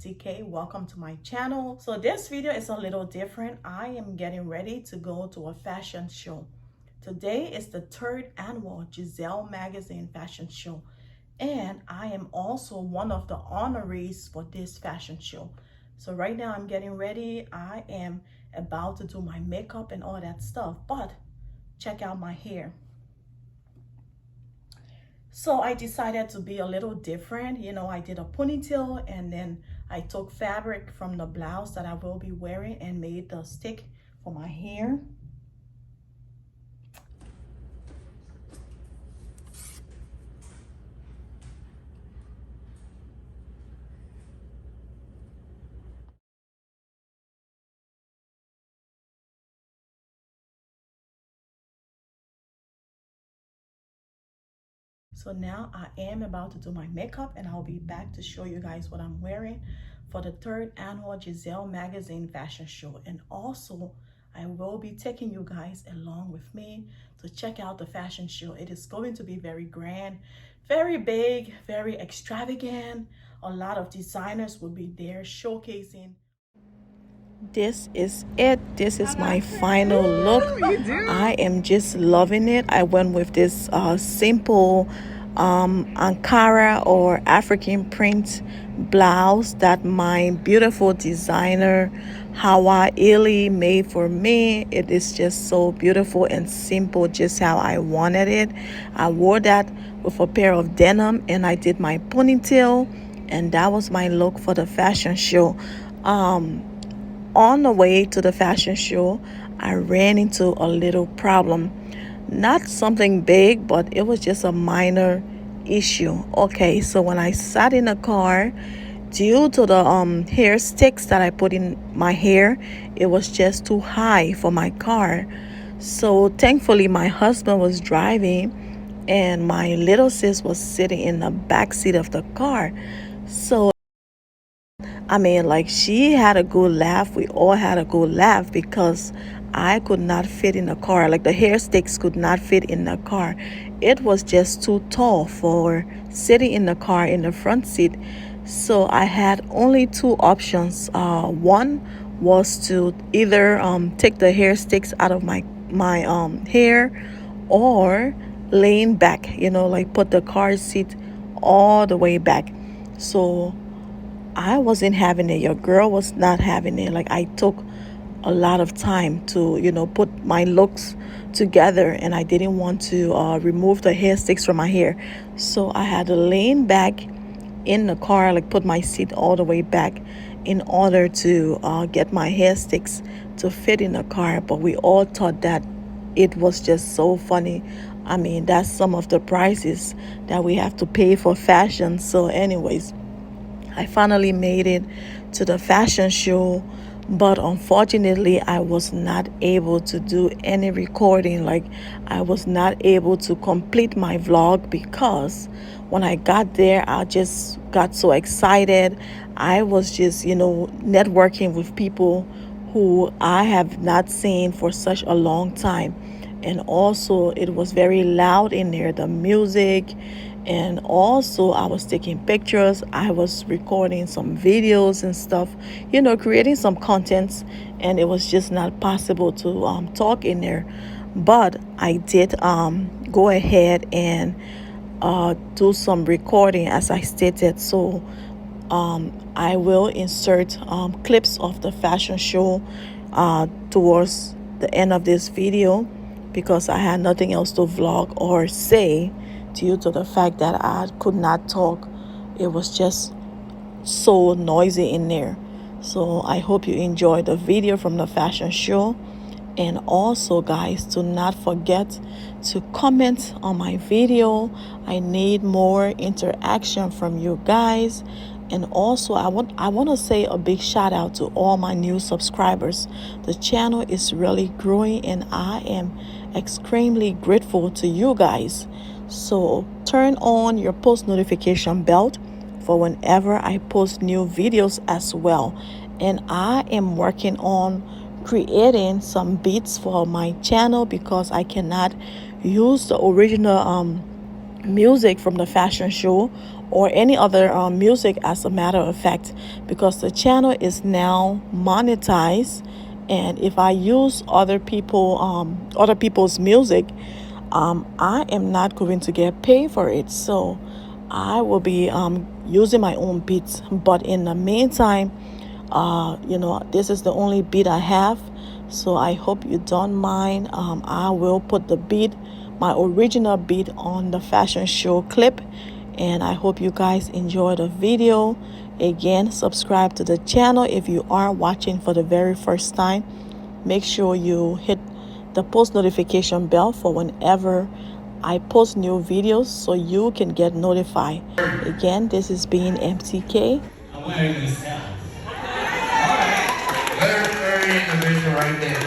DK. Welcome to my channel. So this video is a little different. I am getting ready to go to a fashion show. Today is the third annual Giselle Magazine fashion show, and I am also one of the honorees for this fashion show. So right now I'm getting ready. I am about to do my makeup and all that stuff, but check out my hair. So I decided to be a little different. You know, I did a ponytail, and then I took fabric from the blouse that I will be wearing and made the stick for my hair. So now I am about to do my makeup, and I'll be back to show you guys what I'm wearing for the third annual Giselle Magazine fashion show. And also I will be taking you guys along with me to check out the fashion show. It is going to be very grand, very big, very extravagant. A lot of designers will be there showcasing. This is it. This is my final look. I am just loving it. I went with this simple Ankara or African print blouse that my beautiful designer Hawa Ili made for me. It is just so beautiful and simple, just how I wanted it. I wore that with a pair of denim, and I did my ponytail, and that was my look for the fashion show. On the way to the fashion show, I ran into a little problem. Not something big, but it was just a minor issue. Okay, so when I sat in the car, due to the hair sticks that I put in my hair, it was just too high for my car. So thankfully my husband was driving, and my little sis was sitting in the back seat of the car. So I mean, like, she had a good laugh. We all had a good laugh because I could not fit in the car. Like, the hair sticks could not fit in the car. It was just too tall for sitting in the car in the front seat. So I had only two options. One was to either take the hair sticks out of my hair, or laying back, you know, like put the car seat all the way back. So I wasn't having it. Your girl was not having it. Like, I took a lot of time to, you know, put my looks together, and I didn't want to remove the hair sticks from my hair. So I had to lean back in the car, like put my seat all the way back in order to get my hair sticks to fit in the car. But we all thought that it was just so funny. I mean, that's some of the prices that we have to pay for fashion. So anyways, I finally made it to the fashion show, but unfortunately I was not able to do any recording. Like, I was not able to complete my vlog because when I got there, I just got so excited. I was just, you know, networking with people who I have not seen for such a long time. And also it was very loud in there, the music. And also I was taking pictures, I was recording some videos and stuff, you know, creating some contents, and it was just not possible to talk in there. But I did go ahead and do some recording, as I stated. So I will insert clips of the fashion show towards the end of this video, because I had nothing else to vlog or say due to the fact that I could not talk. It was just so noisy in there. So I hope you enjoyed the video from the fashion show. And also, guys, do not forget to comment on my video. I need more interaction from you guys. And also, I want to say a big shout out to all my new subscribers. The channel is really growing, and I am extremely grateful to you guys. So turn on your post notification bell for whenever I post new videos as well. And I am working on creating some beats for my channel, because I cannot use the original music from the fashion show or any other music, as a matter of fact, because the channel is now monetized. And if I use other people's music, I am not going to get paid for it. So I will be using my own beats. But in the meantime, this is the only beat I have. So I hope you don't mind. I will put the beat, my original beat, on the fashion show clip. And I hope you guys enjoy the video. Again, subscribe to the channel if you are watching for the very first time. Make sure you hit the post notification bell for whenever I post new videos so you can get notified. Again, this is being MTK. I'm wearing myself. Alright. Very individual right there.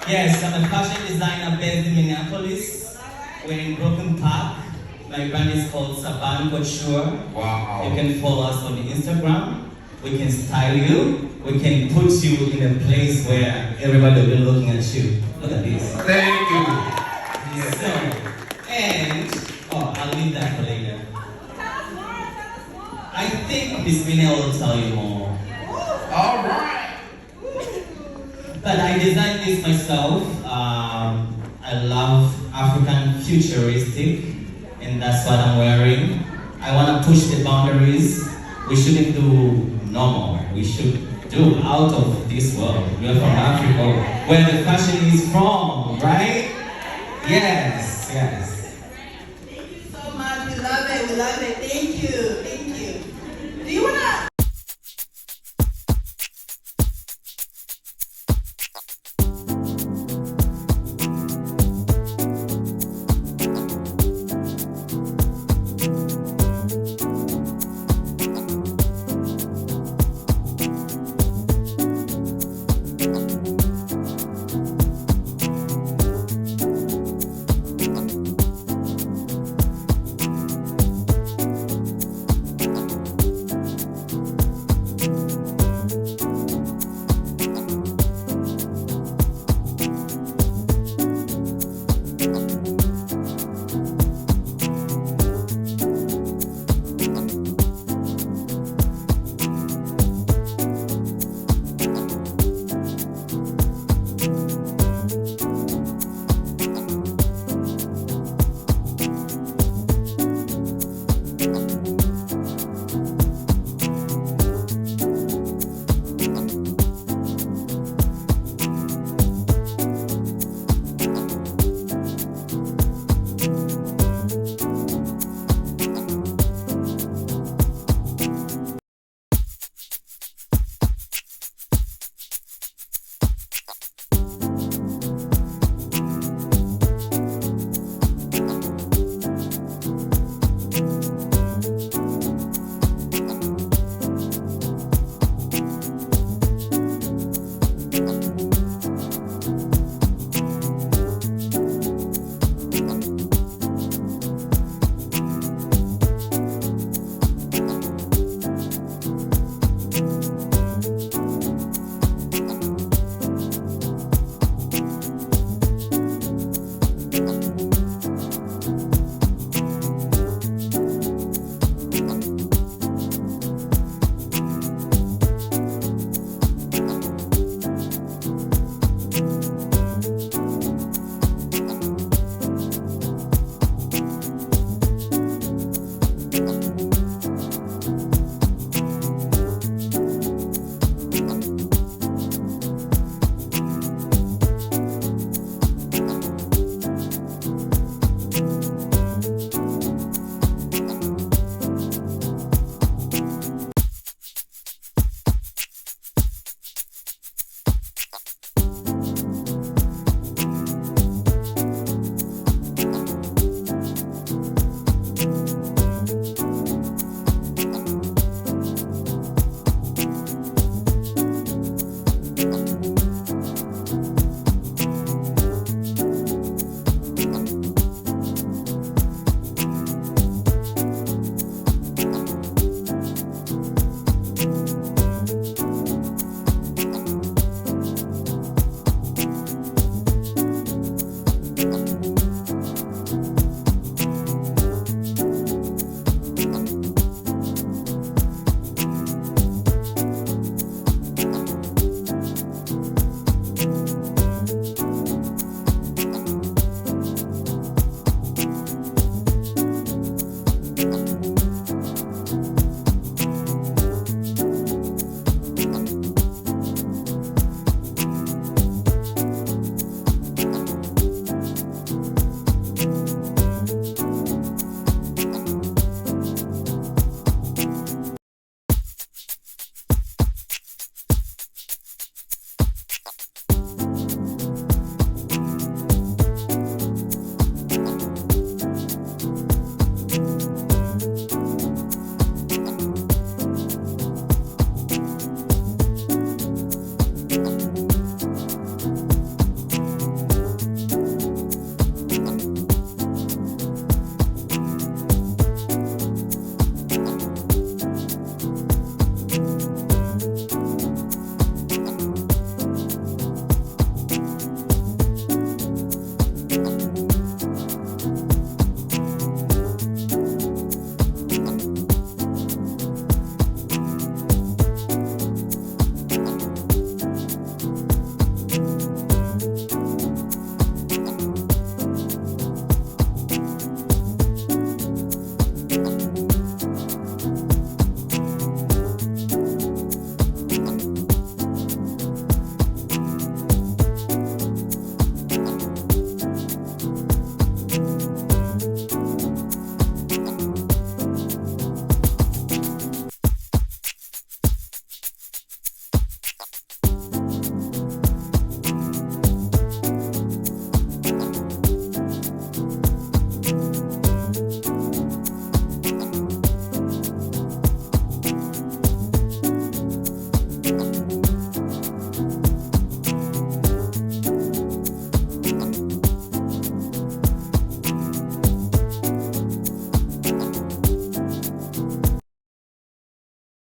Yes, I'm a fashion designer based in Minneapolis. We're in Brooklyn Park. My brand is called Saban Couture. Wow. You can follow us on the Instagram. We can style you. We can put you in a place where everybody will be looking at you. Look at this. Thank you. Yes. I'll leave that for later. I think Miss Minna will tell you more. All right. But I designed this myself. I love African futuristic, and that's what I'm wearing. I want to push the boundaries. We shouldn't do normal. We should do out of this world. We're from Africa, where the fashion is from, right? Yes. Thank you so much. We love it.